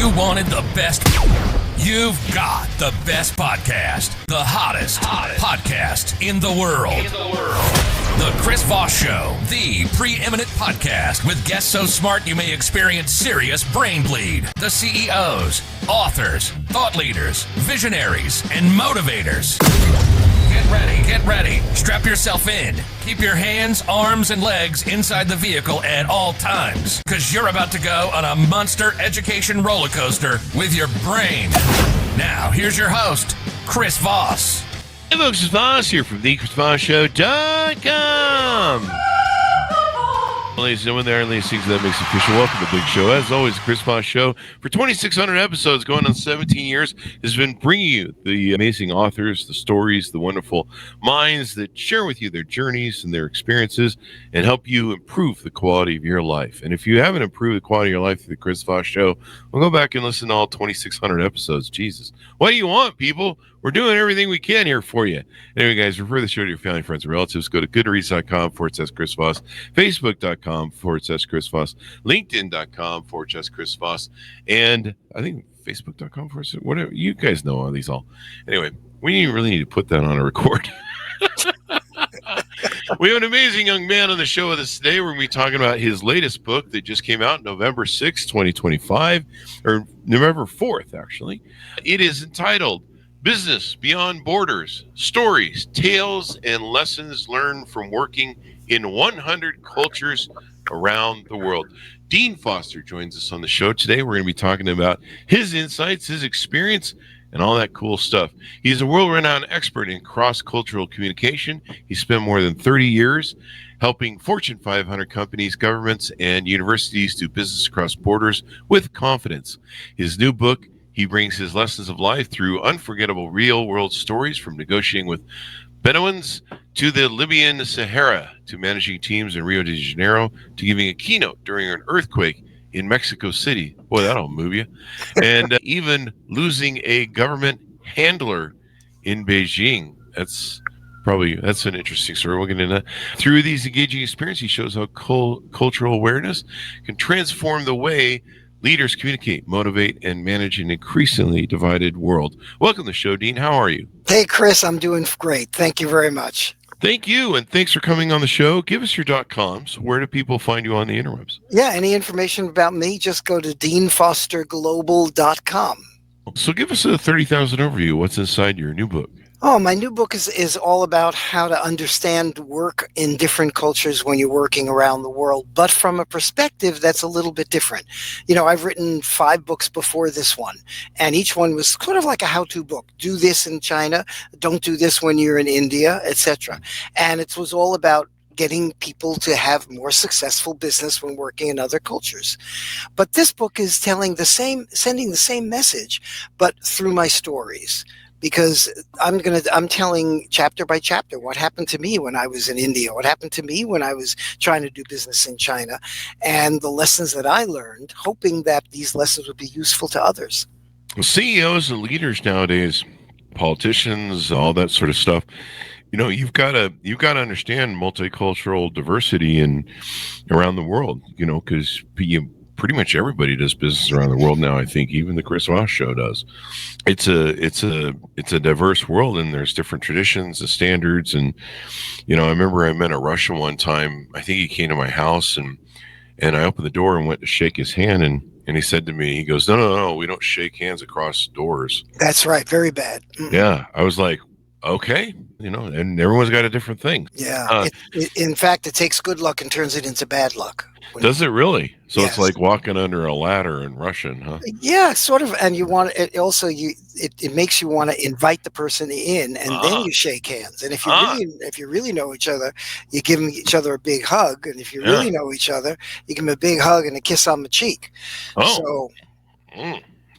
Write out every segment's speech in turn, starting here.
you wanted the best, you've got the best podcast. The hottest podcast in the world. The Chris Voss Show, the preeminent podcast with guests so smart you may experience serious brain bleed. The CEOs, authors, thought leaders, visionaries, and motivators. Get ready. Strap yourself in. Keep your hands, arms, and legs inside the vehicle at all times, because you're about to go on a monster education roller coaster with your brain. Now, here's your host, Chris Voss. Hey folks, it's Voss here from thechrisvossshow.com. Ladies and gentlemen, there are things that makes it official. Welcome to the big show. As always, the Chris Voss Show, for 2,600 episodes, going on 17 years, has been bringing you the amazing authors, the stories, the wonderful minds that share with you their journeys and their experiences and help you improve the quality of your life. And if you haven't improved the quality of your life through the Chris Voss Show, well, go back and listen to all 2,600 episodes. Jesus. What do you want, people? We're doing everything we can here for you. Anyway, guys, refer the show to your family, friends, and relatives. Go to goodreads.com/Chris Voss, Facebook.com/Chris Voss, LinkedIn.com/Chris Voss, and I think Facebook.com whatever. You guys know all these all. Anyway, we really need to put that on a record. We have an amazing young man on the show with us today. We're going to be talking about his latest book that just came out November 6th, 2025, or November 4th, actually. It is entitled Business Beyond Borders, Stories, Tales, and Lessons Learned from Working in 100 Cultures Around the World. Dean Foster joins us on the show today. We're going to be talking about his insights, his experience, and all that cool stuff. He's a world-renowned expert in cross-cultural communication. He spent more than 30 years helping Fortune 500 companies, governments, and universities do business across borders with confidence. His new book, he brings his lessons of life through unforgettable real-world stories, from negotiating with Bedouins to the Libyan Sahara, to managing teams in Rio de Janeiro, to giving a keynote during an earthquake in Mexico City. Boy, that'll move you. And even losing a government handler in Beijing. That's an interesting story. We'll get into that. Through these engaging experiences, he shows how cultural awareness can transform the way leaders communicate, motivate, and manage an increasingly divided world. Welcome to the show, Dean. How are you? Hey, Chris. I'm doing great. Thank you very much. Thank you, and thanks for coming on the show. Give us your .coms. Where do people find you on the interwebs? Yeah, any information about me, just go to deanfosterglobal.com. So give us a 30,000 overview. What's inside your new book? Oh, my new book is all about how to understand work in different cultures when you're working around the world, but from a perspective that's a little bit different. You know, I've written 5 books before this one, and each one was sort of like a how-to book. Do this in China, don't do this when you're in India, etc. And it was all about getting people to have more successful business when working in other cultures. But this book is sending the same message, but through my stories. Because I'm telling chapter by chapter what happened to me when I was in India, what happened to me when I was trying to do business in China, and the lessons that I learned, hoping that these lessons would be useful to others. Well, CEOs and leaders nowadays, politicians, all that sort of stuff, you know, you've got to understand multicultural diversity around the world, you know, because pretty much everybody does business around the world now. I think even the Chris Voss Show does. It's a diverse world, and there's different traditions and standards. And you know, I remember I met a Russian one time. I think he came to my house, and I opened the door and went to shake his hand, and he said to me, he goes, "No, we don't shake hands across doors." That's right, very bad. Mm-hmm. Yeah, I was like, okay, you know, and everyone's got a different thing. Yeah, in fact, it takes good luck and turns it into bad luck. Does it really? So yes. It's like walking under a ladder in Russian, huh? Yeah, sort of. And you want it also. It makes you want to invite the person in, and then you shake hands. And if you really know each other, you give each other a big hug. And if you really know each other, you give them a big hug and a kiss on the cheek. Oh. So,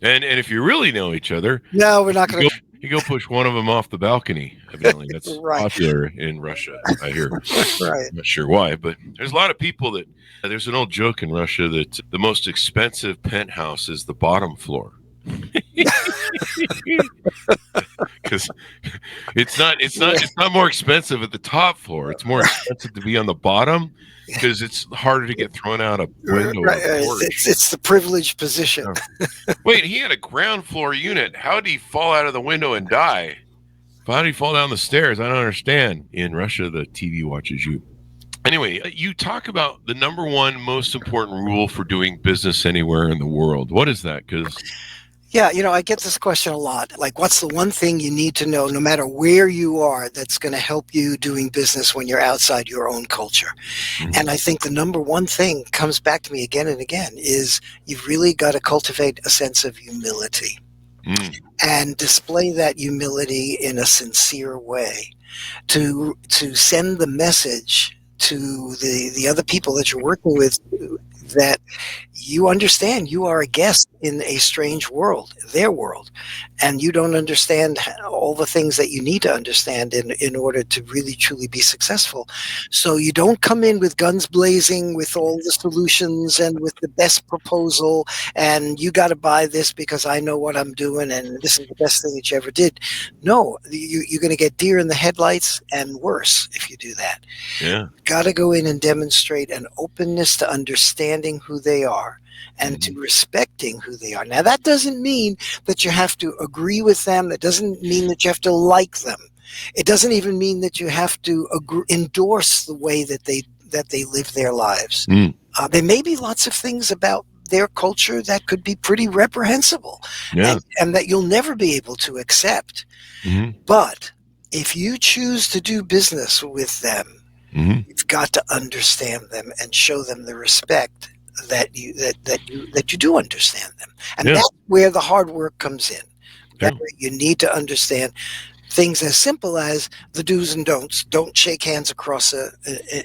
and if you really know each other, no, we're not going to. You go push one of them off the balcony. Evidently, that's right. Popular in Russia, I hear. Right. I'm not sure why, but there's a lot of people that. There's an old joke in Russia that the most expensive penthouse is the bottom floor. Because it's not more expensive at the top floor. It's more expensive to be on the bottom because it's harder to get thrown out a window or Right, a porch. it's the privileged position. Yeah. Wait, he had a ground floor unit. How did he fall out of the window and die? How did he fall down the stairs? I don't understand. In Russia, the TV watches you. Anyway, you talk about the number one most important rule for doing business anywhere in the world. What is that? Because Yeah, I get this question a lot. Like, what's the one thing you need to know, no matter where you are, that's going to help you doing business when you're outside your own culture? And I think the number one thing comes back to me again and again is you've really got to cultivate a sense of humility and display that humility in a sincere way to send the message to the other people that you're working with that you understand you are a guest in a strange world, their world, and you don't understand all the things that you need to understand in order to really truly be successful. So you don't come in with guns blazing with all the solutions and with the best proposal and you got to buy this because I know what I'm doing and this is the best thing that you ever did. No, you're going to get deer in the headlights and worse if you do that. yeah, Got to go in and demonstrate an openness to understanding who they are and to respecting who they are. Now, that doesn't mean that you have to agree with them. It doesn't mean that you have to like them. It doesn't even mean that you have to endorse the way that they live their lives. There may be lots of things about their culture that could be pretty reprehensible and that you'll never be able to accept. But if you choose to do business with them, you've got to understand them and show them the respect that you do understand them, and that's where the hard work comes in. You need to understand things as simple as the do's and don'ts. Don't shake hands across an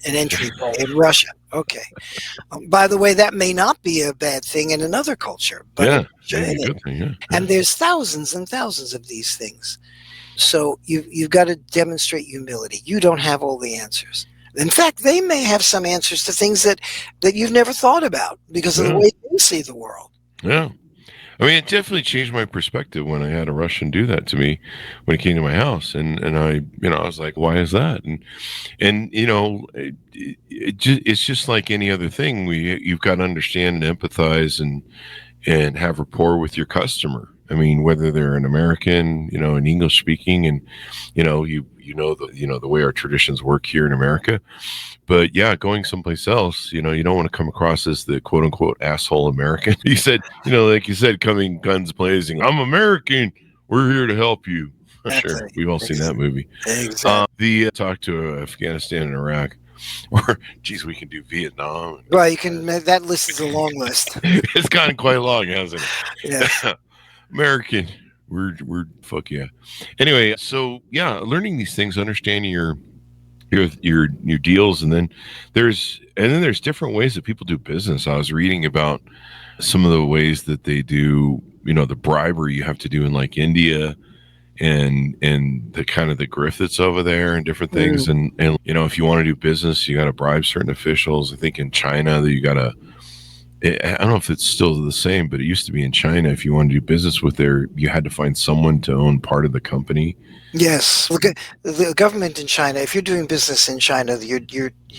entryway in Russia. Okay. By the way, that may not be a bad thing in another culture, but good thing, and there's thousands and thousands of these things. So you've got to demonstrate humility. You don't have all the answers. In fact, they may have some answers to things that you've never thought about because of the way they see the world. Yeah. I mean, it definitely changed my perspective when I had a Russian do that to me when he came to my house. And I was like, why is that? And it's just like any other thing. You've got to understand and empathize and have rapport with your customer. I mean, whether they're an American, an English speaking, and the way our traditions work here in America. But yeah, going someplace else, you don't want to come across as the quote unquote asshole American. You said, like you said, coming guns blazing. I'm American. We're here to help you. Sure, we've all seen that movie. Exactly. Talk to Afghanistan and Iraq. Or, geez, we can do Vietnam. Well, you can. That list is a long list. It's gotten quite long, hasn't it? Yeah. American. We're fuck yeah. Anyway, so yeah, learning these things, understanding your deals, and then there's different ways that people do business. I was reading about some of the ways that they do, the bribery you have to do in like India and the kind of the grift that's over there and different things. And if you want to do business, you got to bribe certain officials. I think in China that you got to, I don't know if it's still the same, but it used to be in China. If you wanted to do business with you had to find someone to own part of the company. Yes, the government in China. If you're doing business in China, you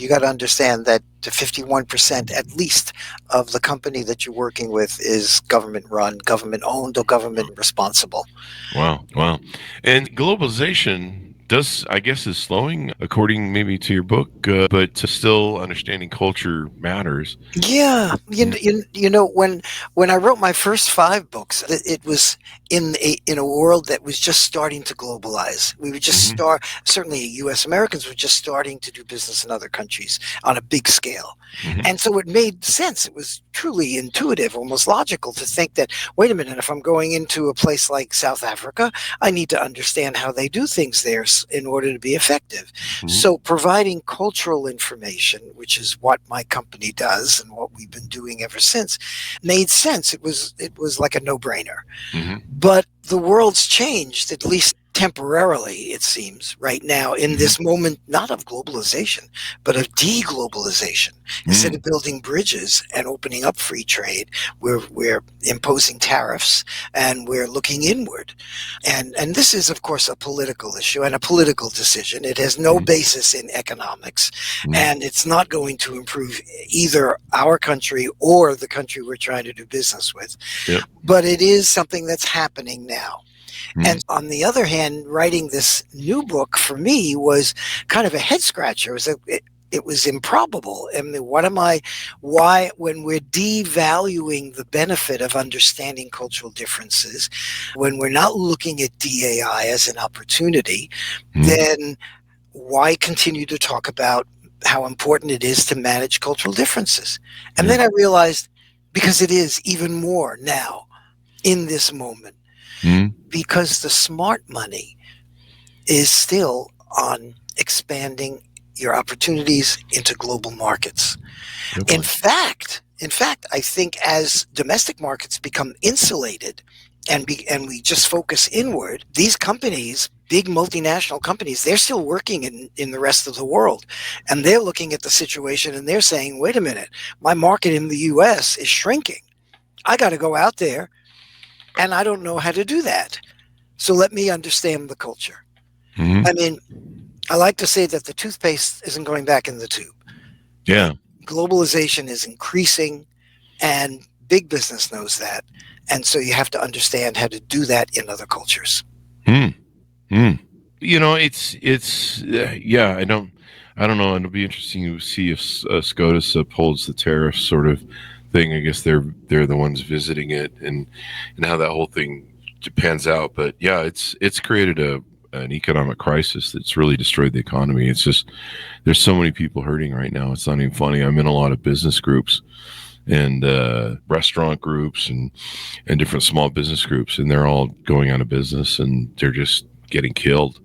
got to understand that 51% at least of the company that you're working with is government run, government owned, or government responsible. Wow. And globalization is slowing, according maybe to your book, but still understanding culture matters. Yeah, when I wrote my first 5 books, it was in a world that was just starting to globalize. We would just certainly U.S. Americans were just starting to do business in other countries on a big scale. And so it made sense. It was truly intuitive, almost logical to think that, wait a minute, if I'm going into a place like South Africa, I need to understand how they do things there in order to be effective. So providing cultural information, which is what my company does and what we've been doing ever since, made sense. It was like a no-brainer. But the world's changed, at least temporarily, it seems, right now in this moment, not of globalization, but of deglobalization. Instead of building bridges and opening up free trade, we're imposing tariffs and we're looking inward. And this is, of course, a political issue and a political decision. It has no basis in economics, and it's not going to improve either our country or the country we're trying to do business with. Yep. But it is something that's happening now. And on the other hand, writing this new book for me was kind of a head scratcher. It was improbable. I mean, why, when we're devaluing the benefit of understanding cultural differences, when we're not looking at DAI as an opportunity, then why continue to talk about how important it is to manage cultural differences? And then I realized, because it is even more now in this moment, because the smart money is still on expanding your opportunities into global markets. In fact, I think as domestic markets become insulated and we just focus inward, these companies, big multinational companies, they're still working in the rest of the world. And they're looking at the situation and they're saying, wait a minute, my market in the US is shrinking. I got to go out there, and I don't know how to do that. So let me understand the culture. I mean, I like to say that the toothpaste isn't going back in the tube. Yeah. Globalization is increasing, and big business knows that. And so you have to understand how to do that in other cultures. You know, it's yeah, I don't know. It'll be interesting to see if SCOTUS upholds the tariff sort of thing. I guess they're the ones visiting it, and how that whole thing pans out. But yeah, it's created an economic crisis that's really destroyed the economy. It's just, there's so many people hurting right now. It's not even funny. I'm in a lot of business groups and restaurant groups and different small business groups, and they're all going out of business, and they're just getting killed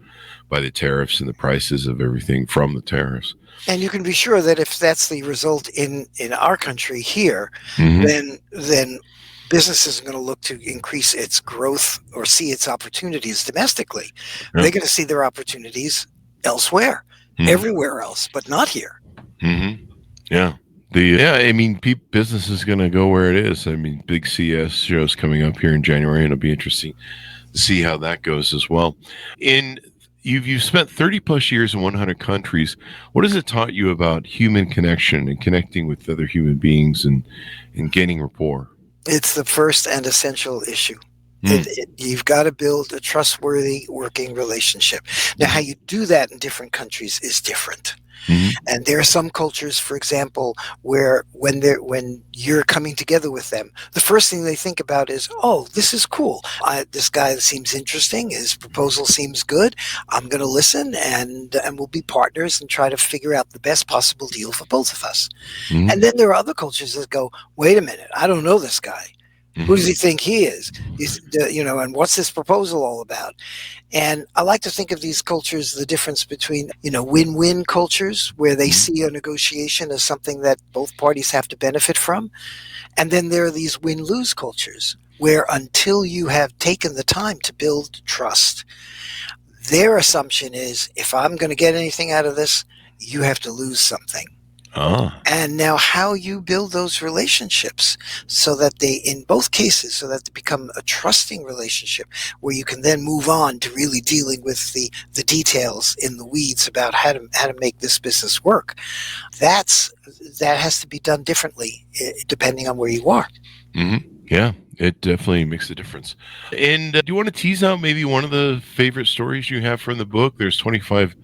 by the tariffs and the prices of everything from the tariffs. And you can be sure that if that's the result in our country here, then business isn't going to look to increase its growth or see its opportunities domestically. They're going to see their opportunities elsewhere, everywhere else, but not here. Yeah. I mean, business is going to go where it is. I mean, big CES shows coming up here in January, and it'll be interesting to see how that goes as well. You've spent 30 plus years in 100 countries. What has it taught you about human connection and connecting with other human beings and gaining rapport? It's the first and essential issue. You've got to build a trustworthy working relationship. Now, how you do that in different countries is different. And there are some cultures, for example, where when you're coming together with them, the first thing they think about is, oh, this is cool. This guy seems interesting. His proposal seems good. I'm going to listen, and we'll be partners and try to figure out the best possible deal for both of us. And then there are other cultures that go, wait a minute, I don't know this guy. Who does he think he is? And what's this proposal all about? And I like to think of these cultures, the difference between, win-win cultures, where they see a negotiation as something that both parties have to benefit from. And then there are these win-lose cultures, where until you have taken the time to build trust, their assumption is, if I'm going to get anything out of this, you have to lose something. And now how you build those relationships so that they become a trusting relationship where you can then move on to really dealing with the details in the weeds about how to make this business work. That has to be done differently depending on where you are. Yeah, it definitely makes a difference. And do you want to tease out maybe one of the favorite stories you have from the book? There's 25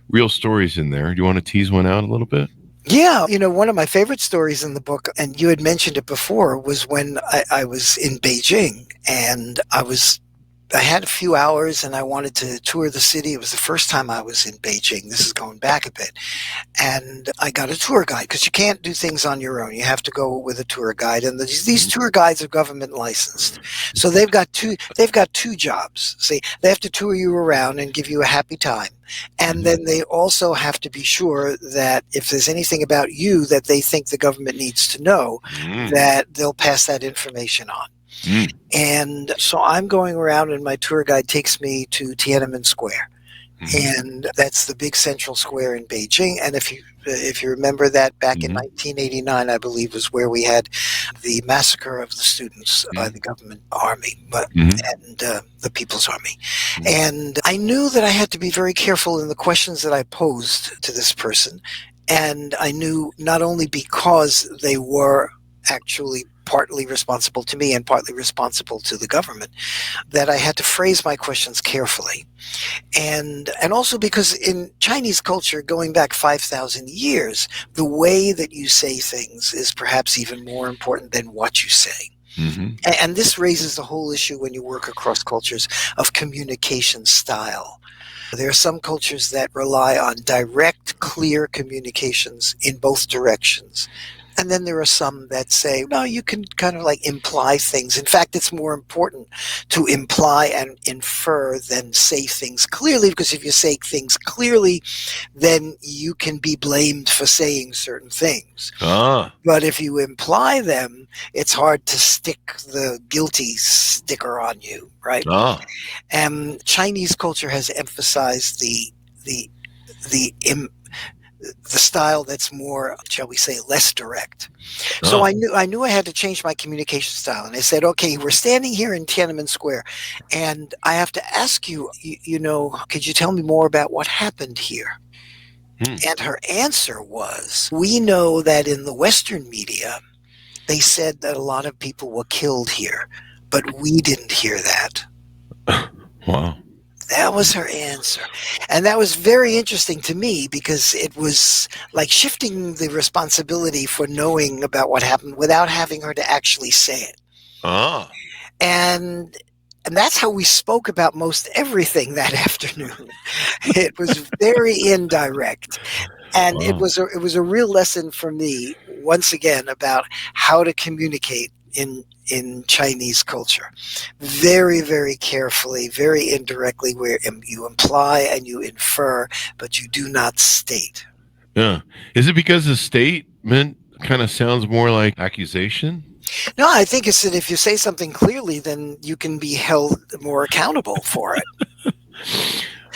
real stories in there. Do you want to tease one out a little bit? Yeah, one of my favorite stories in the book, and you had mentioned it before, was when I was in Beijing, and I had a few hours and I wanted to tour the city. It was the first time I was in Beijing. This is going back a bit. And I got a tour guide, because you can't do things on your own. You have to go with a tour guide. And these tour guides are government licensed. So they've got two jobs. See, they have to tour you around and give you a happy time. And then they also have to be sure that if there's anything about you that they think the government needs to know, that they'll pass that information on. Mm. And so I'm going around, and my tour guide takes me to Tiananmen Square. Mhm. And that's the big central square in Beijing. And if you remember that, back in Mhm. 1989, I believe, was where we had the massacre of the students by the government army, Mhm. and the People's Army. Mhm. And I knew that I had to be very careful in the questions that I posed to this person. And I knew, not only because they were actually partly responsible to me and partly responsible to the government, that I had to phrase my questions carefully. And also because in Chinese culture, going back 5,000 years, the way that you say things is perhaps even more important than what you say. Mhm. And this raises the whole issue when you work across cultures of communication style. There are some cultures that rely on direct, clear communications in both directions. And then there are some that say, no, you can kind of like imply things. In fact, it's more important to imply and infer than say things clearly, because if you say things clearly, then you can be blamed for saying certain things. Ah. But if you imply them, it's hard to stick the guilty sticker on you, right? Ah. And Chinese culture has emphasized the style that's more, shall we say, less direct. So I knew I had to change my communication style, and I said, okay, we're standing here in Tiananmen Square, and I have to ask you, could you tell me more about what happened here? And her answer was, we know that in the Western media, they said that a lot of people were killed here, but we didn't hear that. Wow. That was her answer. And that was very interesting to me, because it was like shifting the responsibility for knowing about what happened without having her to actually say it. Ah. And that's how we spoke about most everything that afternoon. It was very indirect. And Wow. it was a real lesson for me, once again, about how to communicate in Chinese culture. Very, very carefully, very indirectly, where you imply and you infer, but you do not state. Yeah. Is it because the statement kind of sounds more like accusation? No, I think it's that if you say something clearly, then you can be held more accountable for it.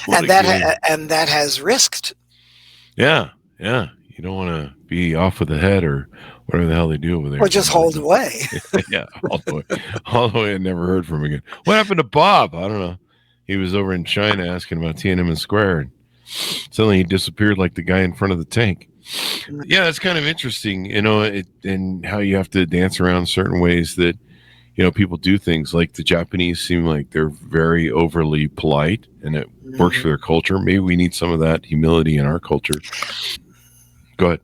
What And that has risked. Yeah. Yeah. You don't want to be off with the head or whatever the hell they do over there. Or just hold away. Yeah. All the way. I never heard from him again. What happened to Bob? I don't know. He was over in China asking about Tiananmen Square, and suddenly he disappeared like the guy in front of the tank. Yeah, that's kind of interesting, and how you have to dance around certain ways that, people do things. Like the Japanese seem like they're very overly polite, and it works for their culture. Maybe we need some of that humility in our culture. Go ahead.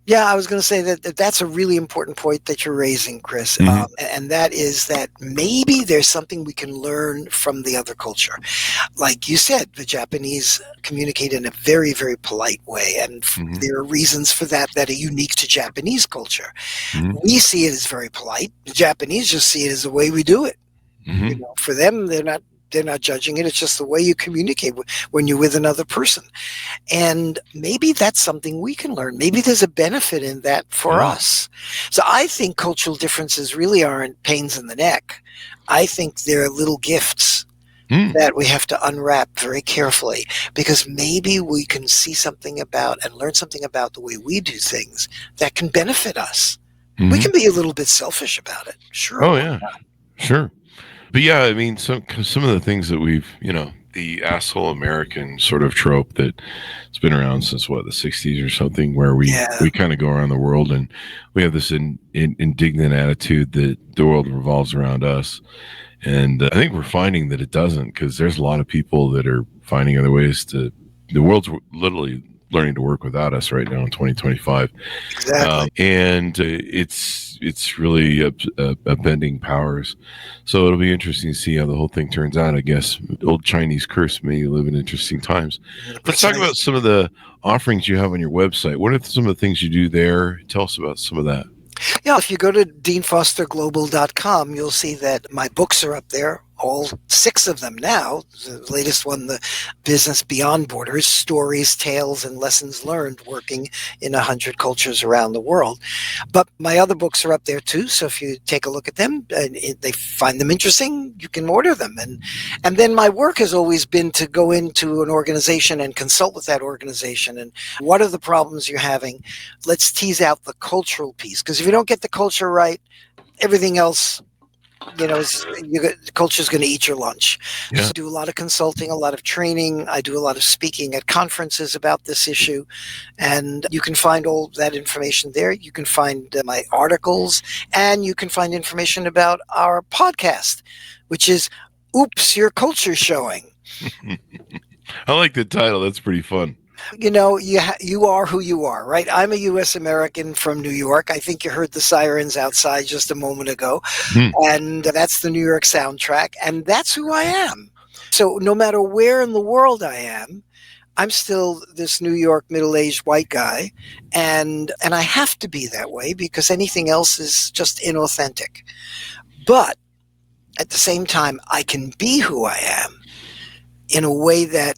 Yeah, I was going to say that that's a really important point that you're raising, Chris. And that is that maybe there's something we can learn from the other culture. Like you said, the Japanese communicate in a very, very polite way. And there are reasons for that are unique to Japanese culture. We see it as very polite. The Japanese just see it as the way we do it. For them, they're not judging it. It's just the way you communicate when you're with another person. And maybe that's something we can learn. Maybe there's a benefit in that for us. So I think cultural differences really aren't pains in the neck. I think they're little gifts that we have to unwrap very carefully, because maybe we can see something about and learn something about the way we do things that can benefit us. We can be a little bit selfish about it. Sure. Oh, yeah. Sure. But yeah, I mean, some of the things that we've, the asshole American sort of trope that it's been around since the 60s or something, where we kind of go around the world and we have this indignant attitude that the world revolves around us. And I think we're finding that it doesn't, because there's a lot of people that are finding other ways the world's literally learning to work without us right now in 2025. Exactly. And it's really upending powers. So it'll be interesting to see how the whole thing turns out. I guess old Chinese curse may live in interesting times. Let's talk about some of the offerings you have on your website. What are some of the things you do there? Tell us about some of that. Yeah, if you go to deanfosterglobal.com, you'll see that my books are up there. all 6 of them now. The latest one, the Business Beyond Borders, Stories, Tales, and Lessons Learned, working in 100 cultures around the world. But my other books are up there too, so if you take a look at them and they find them interesting, you can order them. And then my work has always been to go into an organization and consult with that organization. And what are the problems you're having? Let's tease out the cultural piece, because if you don't get the culture right, everything else, the culture is going to eat your lunch. Yeah. So I do a lot of consulting, a lot of training. I do a lot of speaking at conferences about this issue. And you can find all that information there. You can find my articles, and you can find information about our podcast, which is Oops, Your Culture Showing. I like the title. That's pretty fun. You are who you are, right? I'm a U.S. American from New York. I think you heard the sirens outside just a moment ago. And that's the New York soundtrack. And that's who I am. So no matter where in the world I am, I'm still this New York middle-aged white guy. And I have to be that way, because anything else is just inauthentic. But at the same time, I can be who I am in a way that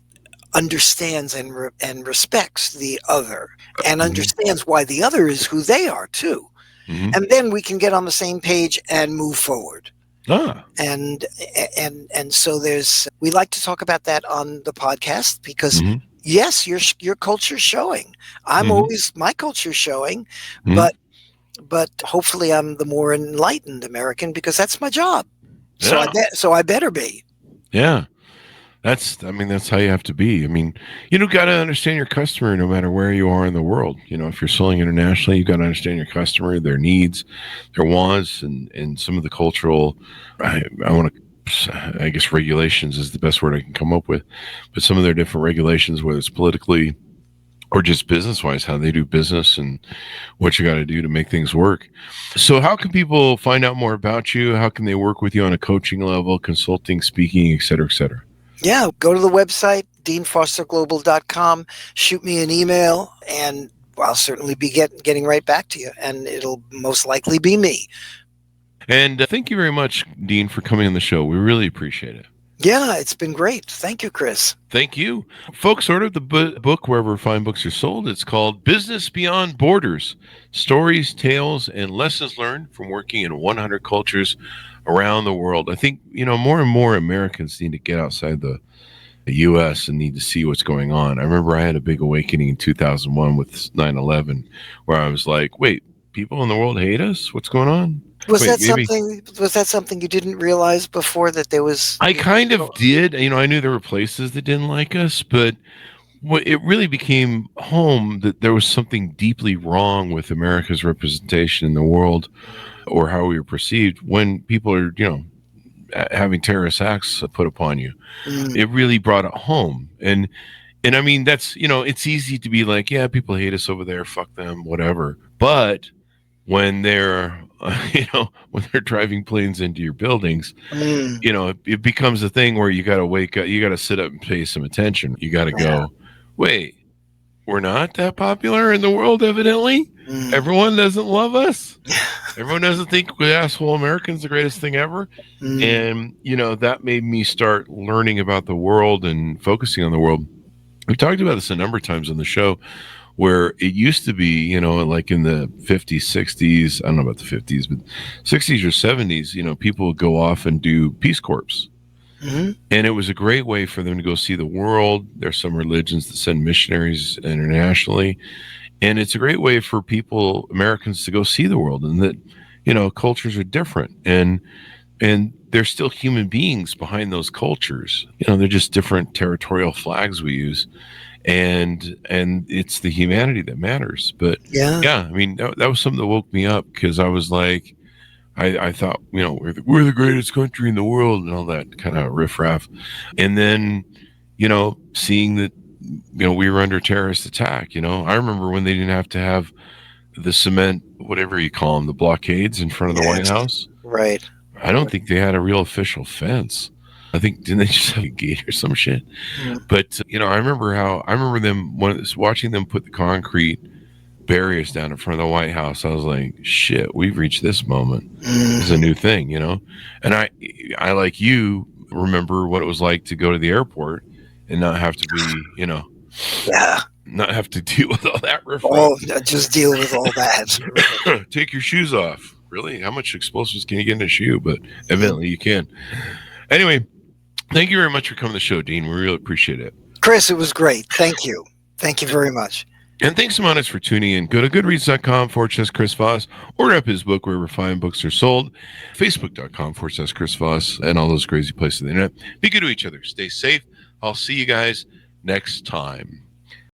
understands and respects the other, and understands why the other is who they are too. And then we can get on the same page and move forward. And so we like to talk about that on the podcast, because yes, your culture's showing. I'm always, my culture's showing, but hopefully I'm the more enlightened American, because that's my job. So I better be. Yeah. That's how you have to be. Got to understand your customer no matter where you are in the world. If you're selling internationally, you've got to understand your customer, their needs, their wants, and some of the cultural, I guess regulations is the best word I can come up with, but some of their different regulations, whether it's politically or just business-wise, how they do business and what you got to do to make things work. So how can people find out more about you? How can they work with you on a coaching level, consulting, speaking, et cetera, et cetera? Yeah, go to the website, deanfosterglobal.com, shoot me an email, and I'll certainly be getting right back to you, and it'll most likely be me. And thank you very much, Dean, for coming on the show. We really appreciate it. Yeah, it's been great. Thank you, Chris. Thank you. Folks, order the book wherever fine books are sold. It's called Business Beyond Borders, Stories, Tales, and Lessons Learned from Working in 100 Cultures Around the World. I think, more and more Americans need to get outside the U.S. and need to see what's going on. I remember I had a big awakening in 2001 with 9/11, where I was like, wait, people in the world hate us? What's going on? Was that something you didn't realize before, that there was? I kind of did. I knew there were places that didn't like us, but it really became home that there was something deeply wrong with America's representation in the world, or how we were perceived when people are, having terrorist acts put upon you. It really brought it home. And that's, it's easy to be like, yeah, people hate us over there, fuck them, whatever. But when they're, when they're driving planes into your buildings, it becomes a thing where you got to wake up, you got to sit up and pay some attention. You got to go, wait, we're not that popular in the world, evidently. Everyone doesn't love us. Everyone doesn't think we asshole Americans the greatest thing ever. And, that made me start learning about the world and focusing on the world. We've talked about this a number of times on the show, where it used to be, like in the 50s, 60s, I don't know about the 50s, but 60s or 70s, people would go off and do Peace Corps. And it was a great way for them to go see the world. There's some religions that send missionaries internationally. And it's a great way for Americans to go see the world, and that, cultures are different. And there's still human beings behind those cultures. They're just different territorial flags we use. And it's the humanity that matters. But that was something that woke me up, because I was like, I thought, we're the greatest country in the world and all that kind of riffraff. And then, seeing that, we were under terrorist attack. I remember when they didn't have to have the cement, whatever you call them, the blockades in front of the White House. Right. I don't think they had a real official fence. I think, didn't they just have a gate or some shit? But, I remember them, watching them put the concrete barriers down in front of the White House. I was like, shit, we've reached this moment. It's a new thing, And I like you, remember what it was like to go to the airport and not have to be, Yeah. not have to deal with all that riffraff. Oh, just deal with all that. Take your shoes off. Really? How much explosives can you get in a shoe? But evidently you can. Anyway, thank you very much for coming to the show, Dean. We really appreciate it. Chris, it was great. Thank you. Thank you very much. And thanks so much for tuning in. Go to goodreads.com/Chris Voss. Order up his book wherever fine books are sold. Facebook.com/Chris Voss, and all those crazy places on the internet. Be good to each other. Stay safe. I'll see you guys next time.